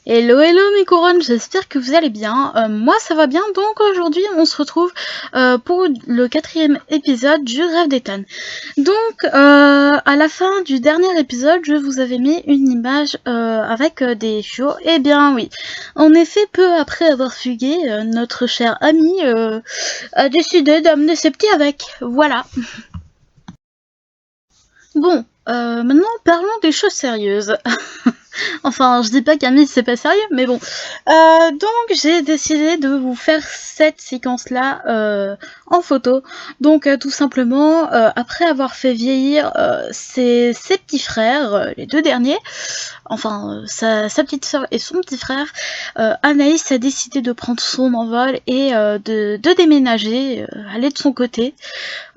Hello hello mes couronnes, j'espère que vous allez bien. Moi ça va bien, donc aujourd'hui on se retrouve pour le 4e épisode du Rêve d'Ethan. Donc à la fin du dernier épisode, je vous avais mis une image avec des chiots. Eh bien oui, en effet, peu après avoir fugué, notre cher ami a décidé d'amener ses petits avec. Voilà. Bon, maintenant parlons des choses sérieuses. Enfin, je dis pas qu'Ami c'est pas sérieux, mais bon. Donc j'ai décidé de vous faire cette séquence-là en photo. Donc tout simplement, après avoir fait vieillir ses petits frères, les deux derniers, enfin sa petite sœur et son petit frère, Anaïs a décidé de prendre son envol et de déménager, aller de son côté.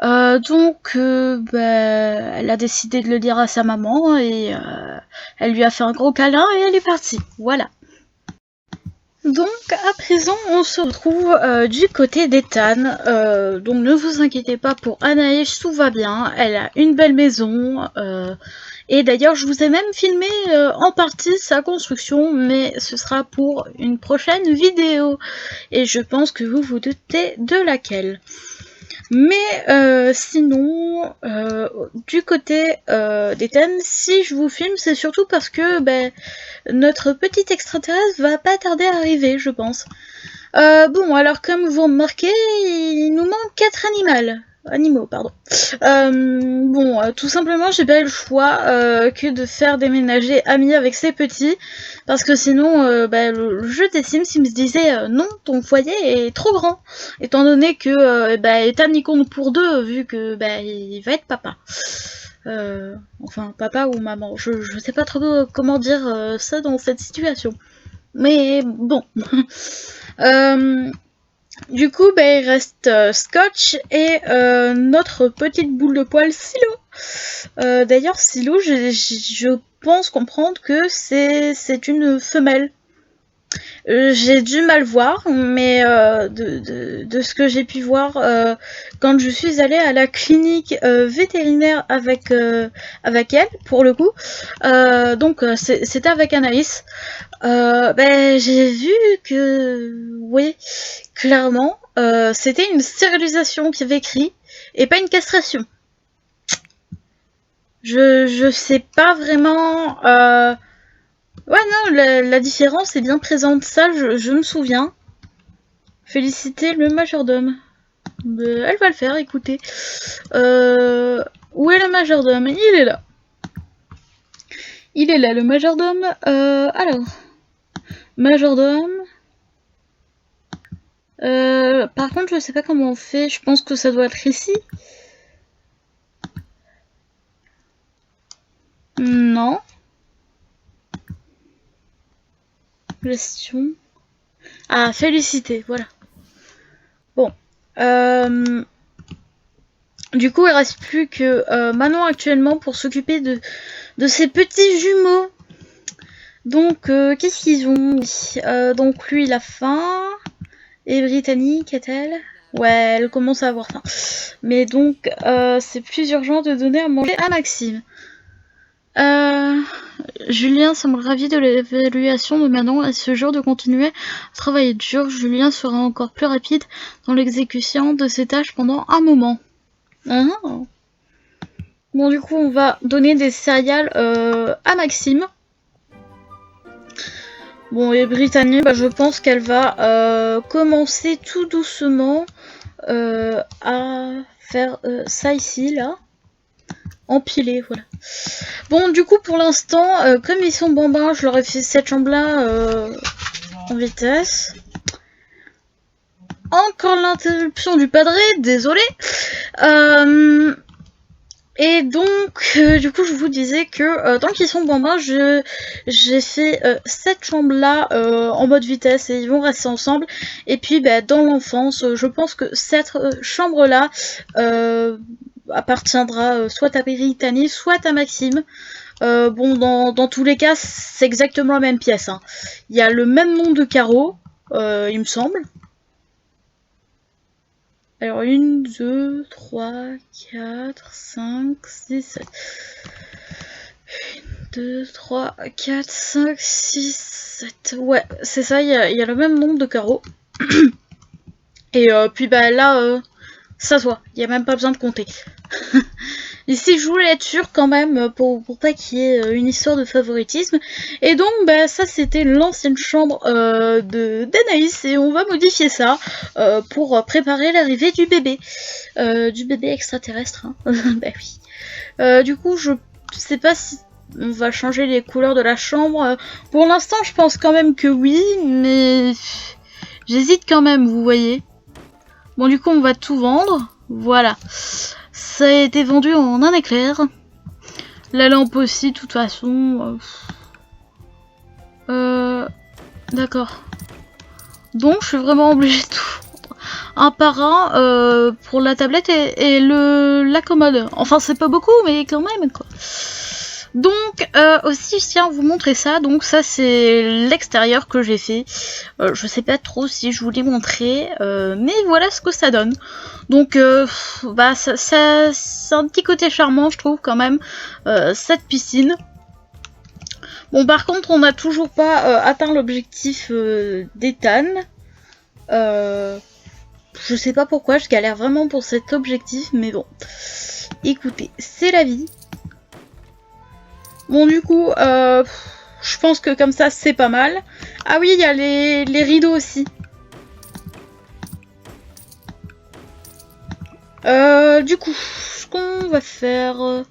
Donc, elle a décidé de le dire à sa maman et elle lui a fait un gros câlin et elle est partie. Voilà. Donc à présent on se retrouve du côté d'Ethan, donc ne vous inquiétez pas pour Anaïs, tout va bien, elle a une belle maison, et d'ailleurs je vous ai même filmé en partie sa construction, mais ce sera pour une prochaine vidéo, et je pense que vous vous doutez de laquelle. Mais sinon, du côté d'Ethan, si je vous filme, c'est surtout parce que notre petit extraterrestre va pas tarder à arriver, je pense. Bon, alors comme vous remarquez, il nous manque 4 animaux, pardon. Bon, tout simplement, j'ai pas eu le choix que de faire déménager Ami avec ses petits, parce que sinon, le jeu des Sims, il me disait non, ton foyer est trop grand, étant donné que Ethan y compte pour deux, vu que il va être papa. Enfin, papa ou maman, je sais pas trop comment dire ça dans cette situation. Mais bon. Euh, du coup, il reste Scotch et notre petite boule de poil Silo. D'ailleurs, Silo, je pense comprendre que c'est une femelle. J'ai du mal voir, mais de ce que j'ai pu voir quand je suis allée à la clinique vétérinaire avec elle, pour le coup, donc c'était avec Anaïs, j'ai vu que, oui, clairement, c'était une stérilisation qui avait écrit, et pas une castration. Je sais pas vraiment... Ouais, non, la différence est bien présente, ça, je me souviens. Féliciter le majordome. Elle va le faire, écoutez. Où est le majordome? Il est là. Il est là, le majordome. Alors, majordome. Par contre, je sais pas comment on fait. Je pense que ça doit être ici. Non. Gestion. Ah, féliciter, voilà. Bon. Du coup, il reste plus que Manon actuellement pour s'occuper de ses petits jumeaux. Donc, qu'est-ce qu'ils ont? Donc, lui, il a faim. Et Britannique, est-elle? Ouais, elle commence à avoir faim. Mais donc, c'est plus urgent de donner à manger à Maxime. Euh, Julien semble ravi de l'évaluation de Manon et ce jour de continuer à travailler dur. Julien sera encore plus rapide dans l'exécution de ses tâches pendant un moment. Ah. Bon, du coup, on va donner des céréales à Maxime. Bon, et Brittany, je pense qu'elle va commencer tout doucement à faire ça ici, là. Empiler, voilà. Bon, du coup, pour l'instant, comme ils sont bambins, je leur ai fait cette chambre-là en vitesse. Encore l'interruption du padré, désolé. Et donc, du coup, je vous disais que tant qu'ils sont bambins, j'ai fait cette chambre-là en mode vitesse et ils vont rester ensemble. Et puis, dans l'enfance, je pense que cette chambre-là appartiendra soit à Brittany, soit à Maxime. Bon, dans tous les cas, c'est exactement la même pièce. Hein. Il y a le même nombre de carreaux, il me semble. Alors, 1, 2, 3, 4, 5, 6, 7. 1, 2, 3, 4, 5, 6, 7. Ouais, c'est ça, il y a le même nombre de carreaux. Et puis bah là, ça se voit, il n'y a même pas besoin de compter. Ici, je voulais être sûre quand même, pour pas qu'il y ait une histoire de favoritisme. Et donc, bah, ça, c'était l'ancienne chambre d'Anaïs. Et on va modifier ça pour préparer l'arrivée du bébé. Du bébé extraterrestre, hein. Bah oui. Du coup, je sais pas si on va changer les couleurs de la chambre. Pour l'instant, je pense quand même que oui, mais j'hésite quand même, vous voyez. Bon, du coup, on va tout vendre. Voilà. Ça a été vendu en un éclair. La lampe aussi, de toute façon. D'accord. Donc, je suis vraiment obligée de tout vendre. Un par un pour la tablette et la commode. Enfin, c'est pas beaucoup, mais quand même, quoi. Donc, aussi, je tiens à vous montrer ça. Donc, ça, c'est l'extérieur que j'ai fait. Je sais pas trop si je vous l'ai montré, mais voilà ce que ça donne. Donc, bah, ça c'est un petit côté charmant, je trouve, quand même, cette piscine. Bon, par contre, on n'a toujours pas atteint l'objectif d'Ethan. Je sais pas pourquoi, je galère vraiment pour cet objectif, mais bon. Écoutez, c'est la vie. Bon, du coup, je pense que comme ça, c'est pas mal. Ah oui, il y a les rideaux aussi. Du coup, ce qu'on va faire...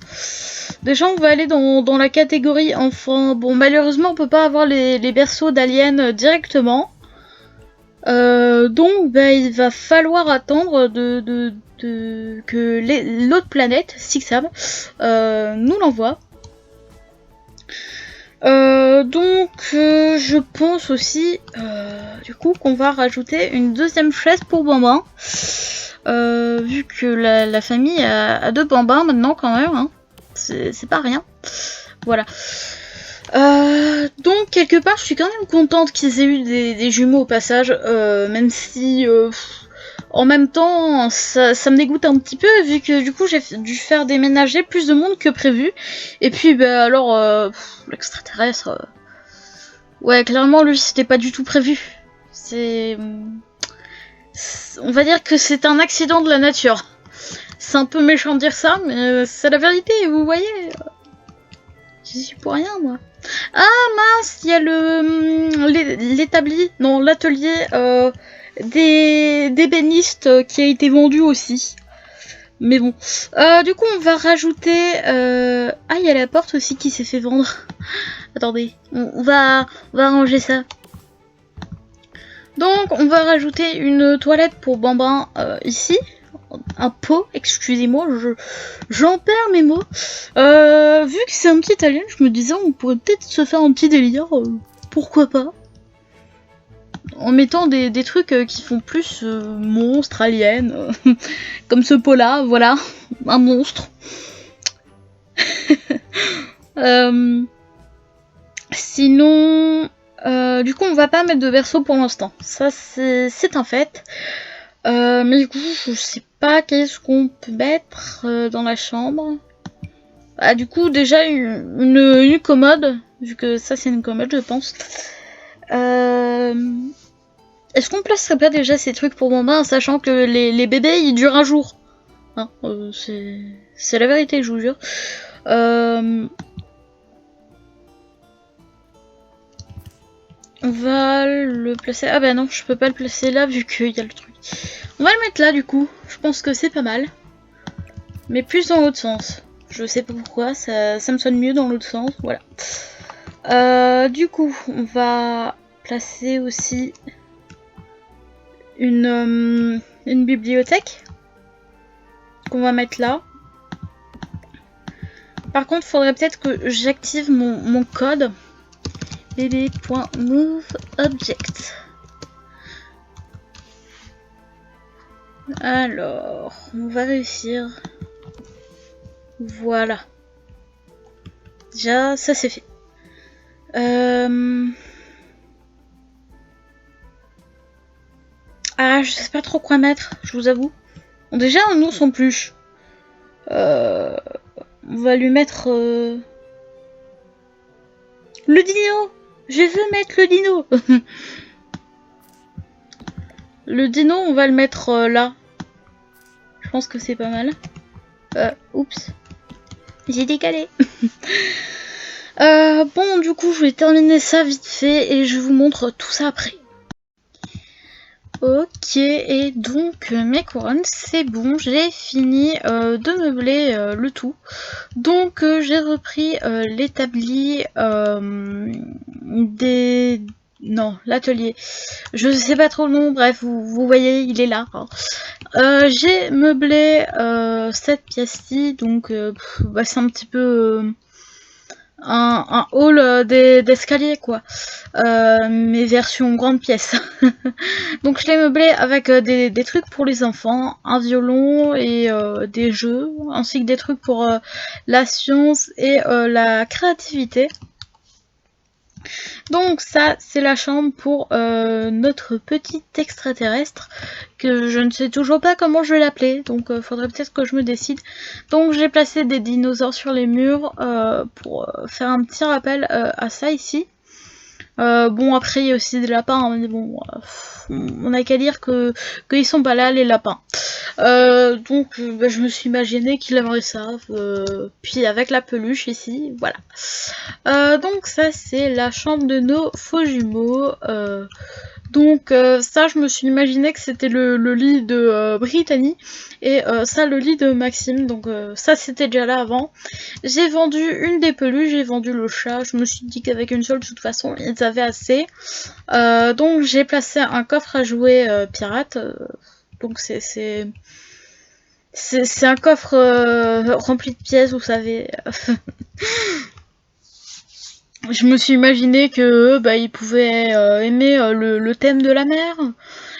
déjà, on va aller dans la catégorie enfant. Bon, malheureusement, on peut pas avoir les berceaux d'aliens directement. Donc, bah, il va falloir attendre que l'autre planète, Sixam, nous l'envoie. Donc, je pense aussi, du coup, qu'on va rajouter une deuxième chaise pour Bambin. Vu que la famille a deux Bambins maintenant, quand même. Hein. C'est pas rien. Voilà. Donc, quelque part, je suis quand même contente qu'ils aient eu des jumeaux au passage. Même si... en même temps, ça me dégoûte un petit peu, vu que du coup j'ai dû faire déménager plus de monde que prévu. Et puis, bah alors, l'extraterrestre... ouais, clairement, lui, c'était pas du tout prévu. On va dire que c'est un accident de la nature. C'est un peu méchant de dire ça, mais c'est la vérité, vous voyez. J'y suis pour rien, moi. Ah, mince, il y a l'établi, non, l'atelier... d'ébénistes qui a été vendu aussi. Mais bon. Du coup, on va rajouter... Ah, il y a la porte aussi qui s'est fait vendre. Attendez, on va ranger ça. Donc, on va rajouter une toilette pour Bambin ici. Un pot, excusez-moi, j'en perds mes mots. Vu que c'est un petit alien, je me disais, on pourrait peut-être se faire un petit délire. Pourquoi pas? En mettant des trucs qui font plus monstre, alien, comme ce pot-là, voilà, un monstre. Sinon, du coup, on va pas mettre de berceau pour l'instant. Ça, c'est un fait. Mais du coup, je sais pas qu'est-ce qu'on peut mettre dans la chambre. Ah, du coup, déjà, une commode, vu que ça, c'est une commode, je pense. Est-ce qu'on placerait pas déjà ces trucs pour Bambin, sachant que les bébés ils durent un jour, hein, c'est la vérité, je vous jure. On va le placer... Ah bah non, je peux pas le placer là vu qu'il y a le truc. On va le mettre là du coup, je pense que c'est pas mal. Mais plus dans l'autre sens. Je sais pas pourquoi, ça me sonne mieux dans l'autre sens, voilà. Du coup, on va placer aussi... une bibliothèque qu'on va mettre là. Par contre, faudrait peut-être que j'active mon code bb.moveobject. Alors, on va réussir. Voilà. Déjà, ça c'est fait. Ah, je sais pas trop quoi mettre, je vous avoue. Bon, déjà, un ours en peluche. On va lui mettre... Le dino! Je veux mettre le dino! Le dino, on va le mettre là. Je pense que c'est pas mal. Oups. J'ai décalé. Bon, du coup, je vais terminer ça vite fait et je vous montre tout ça après. Ok, et donc mes couronnes, c'est bon, j'ai fini de meubler le tout. Donc j'ai repris l'établi des... Non, l'atelier. Je sais pas trop le nom, bref, vous voyez, il est là. Hein. J'ai meublé cette pièce-ci, donc bah, c'est un petit peu... un hall d'escalier quoi, mais version grande pièce. Donc je l'ai meublé avec des trucs pour les enfants, un violon et des jeux, ainsi que des trucs pour la science et la créativité. Donc ça c'est la chambre pour notre petit extraterrestre que je ne sais toujours pas comment je vais l'appeler, donc faudrait peut-être que je me décide. Donc j'ai placé des dinosaures sur les murs pour faire un petit rappel à ça ici. Bon après il y a aussi des lapins, hein, mais bon on a qu'à dire qu'ils sont pas là les lapins. Donc bah, je me suis imaginé qu'il aimerait ça, puis avec la peluche ici, voilà. Donc ça c'est la chambre de nos faux jumeaux. Donc ça je me suis imaginé que c'était le lit de Brittany et ça le lit de Maxime, donc ça c'était déjà là avant. J'ai vendu une des peluches, j'ai vendu le chat, je me suis dit qu'avec une seule de toute façon ils avaient assez. Donc j'ai placé un coffre à jouets pirate, donc c'est un coffre rempli de pièces, vous savez. Je me suis imaginé que bah, ils pouvaient aimer le thème de la mer,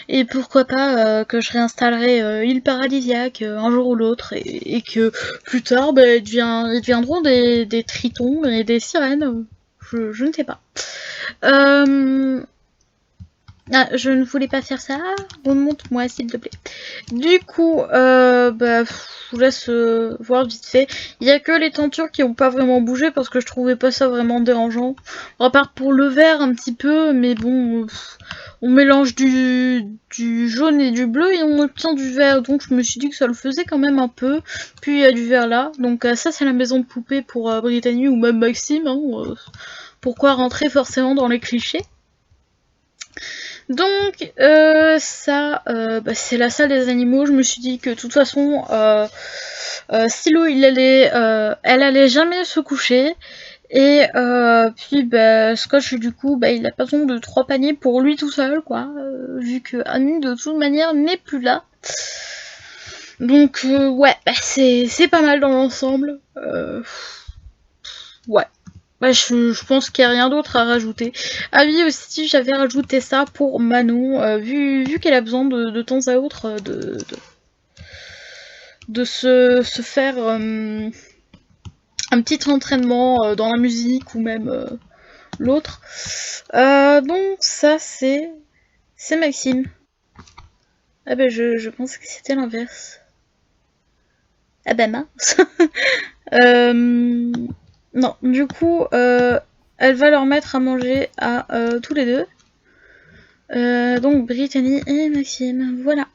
et pourquoi pas que je réinstallerai île paradisiaque un jour ou l'autre, et que plus tard bah, ils deviendront des tritons et des sirènes, je ne sais pas. Ah, je ne voulais pas faire ça, remonte-moi s'il te plaît. Du coup, bah, je vous laisse voir vite fait. Il n'y a que les tentures qui n'ont pas vraiment bougé parce que je trouvais pas ça vraiment dérangeant. À part pour le vert un petit peu, mais bon, on mélange du jaune et du bleu et on obtient du vert. Donc je me suis dit que ça le faisait quand même un peu. Puis il y a du vert là. Donc ça c'est la maison de poupée pour Brittany ou même Maxime. Hein, pourquoi rentrer forcément dans les clichés? Donc ça, bah, c'est la salle des animaux. Je me suis dit que de toute façon, Silo, elle allait jamais se coucher. Et puis bah, Scotch du coup, bah, il a pas besoin de 3 paniers pour lui tout seul, quoi. Vu que Annie de toute manière n'est plus là. Donc ouais, bah, c'est pas mal dans l'ensemble. Ouais. Bah, je pense qu'il n'y a rien d'autre à rajouter. Ah oui, aussi, j'avais rajouté ça pour Manon, vu qu'elle a besoin de temps à autre de se faire un petit entraînement dans la musique ou même l'autre. Donc ça, c'est Maxime. Ah bah je pense que c'était l'inverse. Ah bah mince. Non, du coup, elle va leur mettre à manger à tous les deux. Donc Brittany et Maxime, voilà.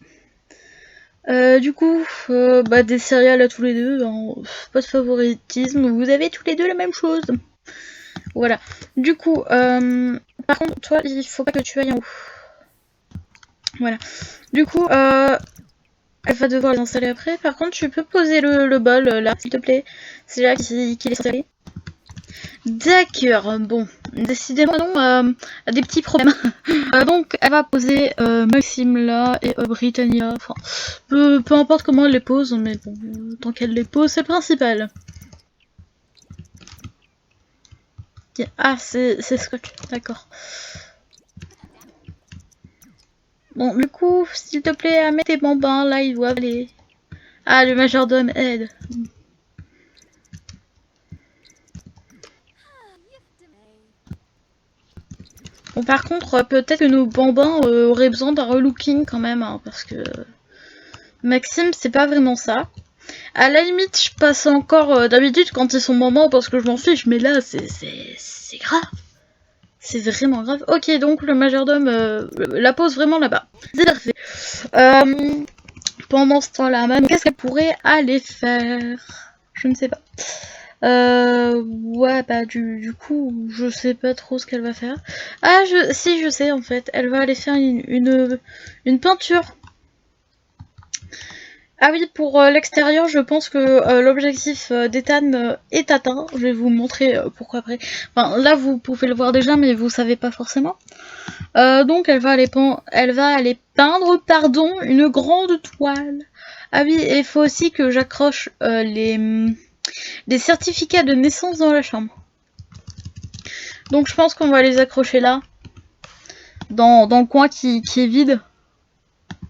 Du coup, bah, des céréales à tous les deux, hein, pas de favoritisme, vous avez tous les deux la même chose. Voilà. Du coup, par contre, toi, il faut pas que tu ailles en haut. Voilà. Du coup, elle va devoir les installer après. Par contre, tu peux poser le bol là, s'il te plaît. C'est là qu'il est installé. D'accord, bon, décidément non, a des petits problèmes. Donc elle va poser Maxime là et Britannia, enfin peu importe comment elle les pose, mais bon, tant qu'elle les pose, c'est le principal. Ah, c'est Scotch, d'accord. Bon, du coup, s'il te plaît, mets tes bambins, là ils doivent aller. Ah, le majordome aide. Bon, par contre, peut-être que nos bambins auraient besoin d'un relooking quand même, hein, parce que Maxime, c'est pas vraiment ça. À la limite, je passe encore d'habitude quand ils sont bambins parce que je m'en fiche, mais là, c'est c'est grave. C'est vraiment grave. Ok, donc le majordome la pose vraiment là-bas. C'est parfait. Pendant ce temps-là, Manon, qu'est-ce qu'elle pourrait aller faire? Je ne sais pas. Ouais, bah du coup, je sais pas trop ce qu'elle va faire. Ah, si, je sais en fait. Elle va aller faire une peinture. Ah oui, pour l'extérieur, je pense que l'objectif d'Ethan est atteint. Je vais vous montrer pourquoi après. Enfin, là, vous pouvez le voir déjà, mais vous savez pas forcément. Donc, elle va aller peindre, pardon, une grande toile. Ah oui, et il faut aussi que j'accroche les certificats de naissance dans la chambre. Donc, je pense qu'on va les accrocher là, dans le coin qui est vide.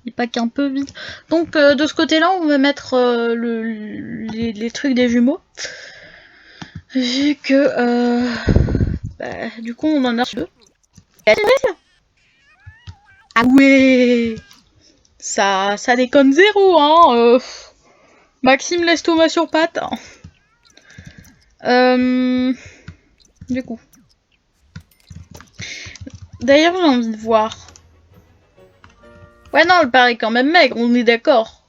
Et pas qu'un peu vide. Donc de ce côté-là, on va mettre les trucs des jumeaux. Vu que du coup on en a deux. Ah ouais, ça déconne zéro, hein. Maxime laisse Thomas sur patte. Du coup. D'ailleurs, j'ai envie de voir. Ouais, non, elle paraît quand même maigre, on est d'accord.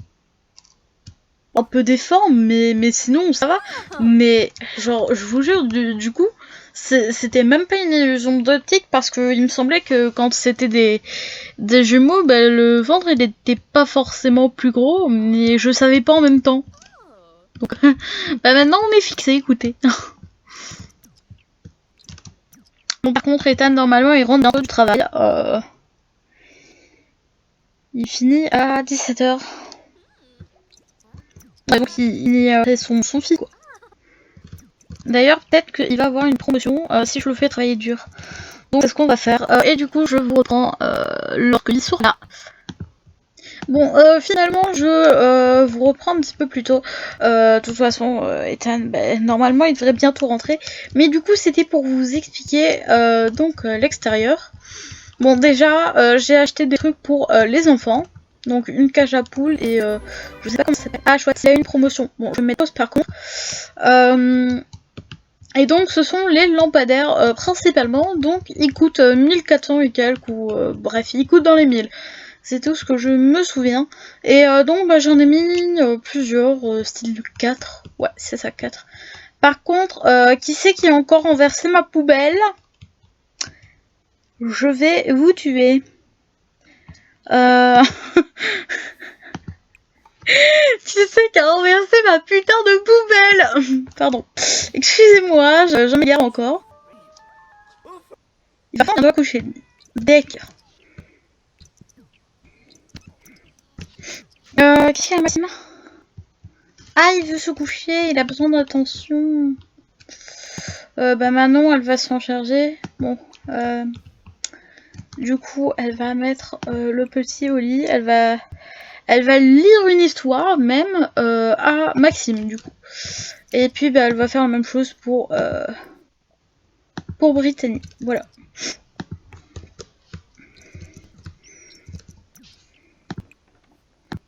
Un peu déforme, mais sinon ça va. Mais genre, je vous jure, du coup, c'était même pas une illusion d'optique parce que il me semblait que quand c'était des jumeaux, bah, le ventre il était pas forcément plus gros, mais je savais pas en même temps. Donc, bah maintenant on est fixé, écoutez. Bon, par contre, Ethan, normalement, il rentre bientôt du travail. Il finit à 17h. Ouais, donc il fait son fils, quoi. D'ailleurs, peut-être qu'il va avoir une promotion si je le fais travailler dur. Donc c'est ce qu'on va faire. Et du coup, je vous reprends lorsque il sera là. Bon, finalement, je vous reprends un petit peu plus tôt. De toute façon, Ethan, normalement, il devrait bientôt rentrer. Mais du coup, c'était pour vous expliquer donc l'extérieur. Bon, déjà, j'ai acheté des trucs pour les enfants. Donc une cage à poules et je sais pas comment ça s'appelle. Ah, chouette, c'est une promotion. Bon, je vais mettre pause par contre. Et donc ce sont les lampadaires principalement, donc ils coûtent 1400 et quelques, ou bref, ils coûtent dans les 1000. C'est tout ce que je me souviens. Et donc bah, j'en ai mis plusieurs, style 4. Ouais, c'est ça, 4. Par contre, qui c'est qui a encore renversé ma poubelle? Je vais vous tuer. Qui c'est qui a renversé ma putain de poubelle? Pardon. Excusez-moi, j'en m'égare encore. Il va falloir un doigt coucher. Deck. Qu'est-ce qu'il y a, Maxime? Ah, il veut se coucher, il a besoin d'attention. Bah Manon, elle va s'en charger. Bon, du coup, elle va mettre le petit au lit. Elle va lire une histoire, même, à Maxime, du coup. Et puis, bah, elle va faire la même chose pour Brittany. Voilà.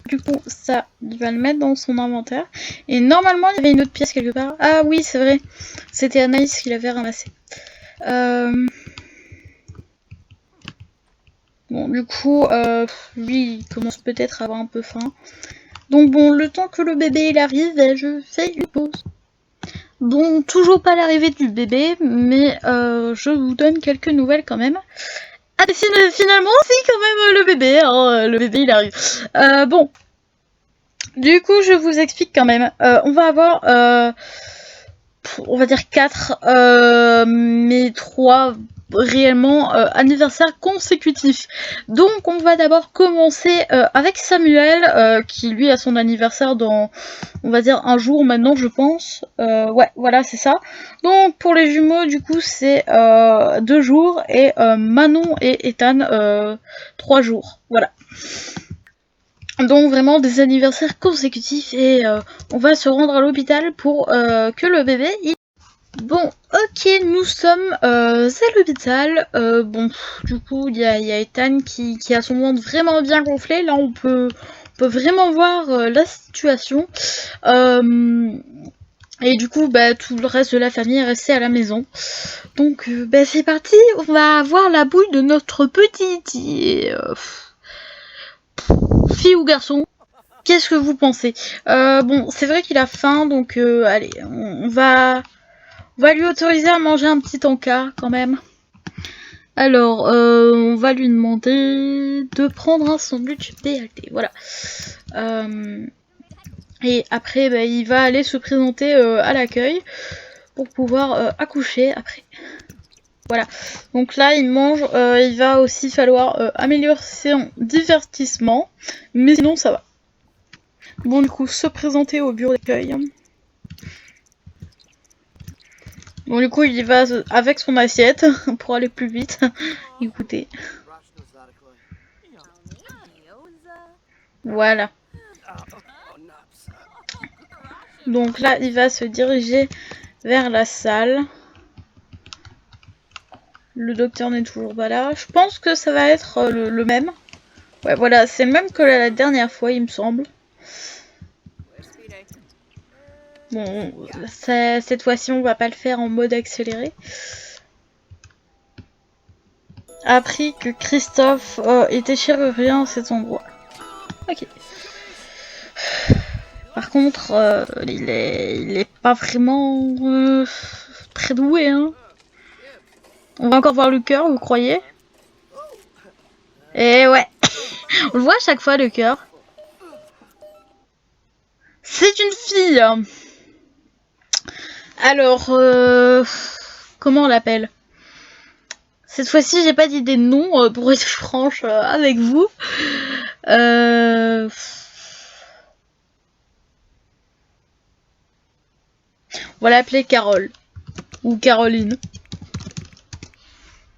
Du coup, ça, il va le mettre dans son inventaire. Et normalement, il y avait une autre pièce quelque part. Ah oui, c'est vrai. C'était Anaïs qui l'avait ramassé. Bon, du coup, lui, il commence peut-être à avoir un peu faim. Donc bon, le temps que le bébé il arrive, je fais une pause. Bon, toujours pas l'arrivée du bébé, mais je vous donne quelques nouvelles quand même. Ah, finalement, si, quand même, le bébé, hein, le bébé il arrive. Bon, du coup, je vous explique quand même. On va avoir, on va dire 4, mais 3 réellement anniversaires consécutifs. Donc, on va d'abord commencer avec Samuel, qui lui a son anniversaire dans, on va dire, un jour maintenant, je pense. Ouais, voilà, c'est ça. Donc, pour les jumeaux, du coup, c'est 2 jours, et Manon et Ethan, 3 jours. Voilà. Donc vraiment des anniversaires consécutifs et on va se rendre à l'hôpital pour que le bébé... Bon, ok, nous sommes à l'hôpital. Bon, du coup, il y a Ethan qui a son ventre vraiment bien gonflé. Là, on peut vraiment voir la situation. Et du coup, bah, tout le reste de la famille est resté à la maison. Donc, bah, c'est parti, on va avoir la bouille de notre petit fille ou garçon. Qu'est-ce que vous pensez? Bon, c'est vrai qu'il a faim, donc allez, on va lui autoriser à manger un petit encas quand même. Alors, on va lui demander de prendre un sandwich BLT, voilà. Et après, bah, il va aller se présenter à l'accueil pour pouvoir accoucher après. Voilà. Donc là, il mange. Il va aussi falloir améliorer son divertissement, mais sinon ça va. Bon, du coup, se présenter au bureau d'accueil. Bon, du coup, il y va avec son assiette pour aller plus vite. Écoutez. Voilà. Donc là, il va se diriger vers la salle. Le docteur n'est toujours pas là. Je pense que ça va être le même. Ouais, voilà, c'est le même que la dernière fois, il me semble. Bon, cette fois-ci, on va pas le faire en mode accéléré. Appris que Christophe était chirurgien à cet endroit. Ok. Par contre, il est pas vraiment très doué, hein. On va encore voir le cœur, vous croyez? Et ouais, on le voit à chaque fois le cœur. C'est une fille. Alors, comment on l'appelle? Cette fois-ci, j'ai pas d'idée de nom, pour être franche avec vous. On va l'appeler Carole. Ou Caroline.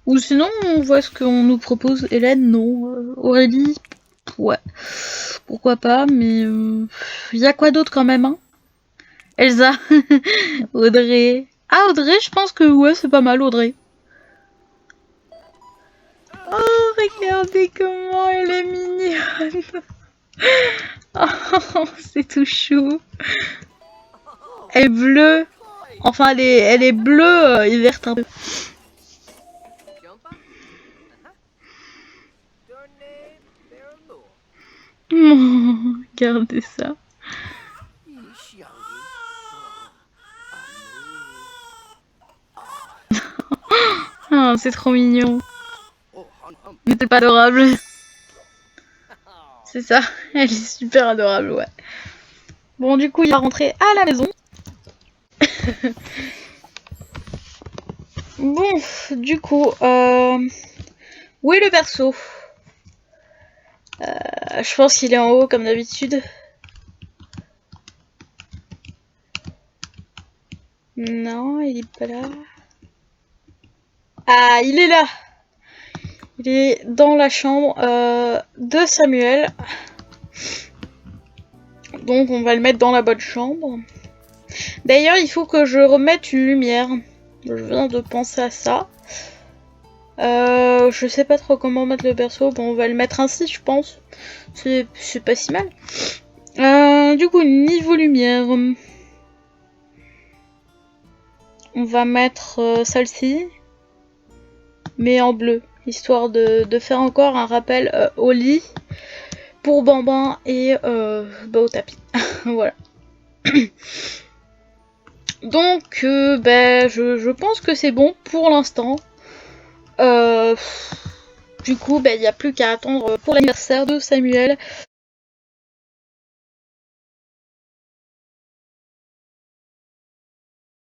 Ou sinon, on voit ce qu'on nous propose. Hélène, non. Aurélie, ouais. Pourquoi pas, mais il y a quoi d'autre quand même, hein? Elsa. Audrey. Ah, Audrey, je pense que ouais, c'est pas mal, Audrey. Oh, regardez comment elle est mignonne. Oh, c'est tout chou. Elle est bleue. Enfin, elle est bleue et verte un peu. Oh, regardez ça. Oh, c'est trop mignon. Mais c'est pas adorable. C'est ça, elle est super adorable, ouais. Bon, du coup, il va rentrer à la maison. Bon, du coup, où est le perso? Je pense qu'il est en haut, comme d'habitude. Non, il est pas là. Ah, il est là! Il est dans la chambre de Samuel. Donc, on va le mettre dans la bonne chambre. D'ailleurs, il faut que je remette une lumière. Je viens de penser à ça. Je sais pas trop comment mettre le perso. Bon, on va le mettre ainsi, je pense. C'est pas si mal. Du coup, niveau lumière. On va mettre celle-ci. Mais en bleu. Histoire de faire encore un rappel au lit. Pour Bambin et au tapis. Voilà. Donc, je pense que c'est bon pour l'instant. Du coup, il n'y a plus qu'à attendre pour l'anniversaire de Samuel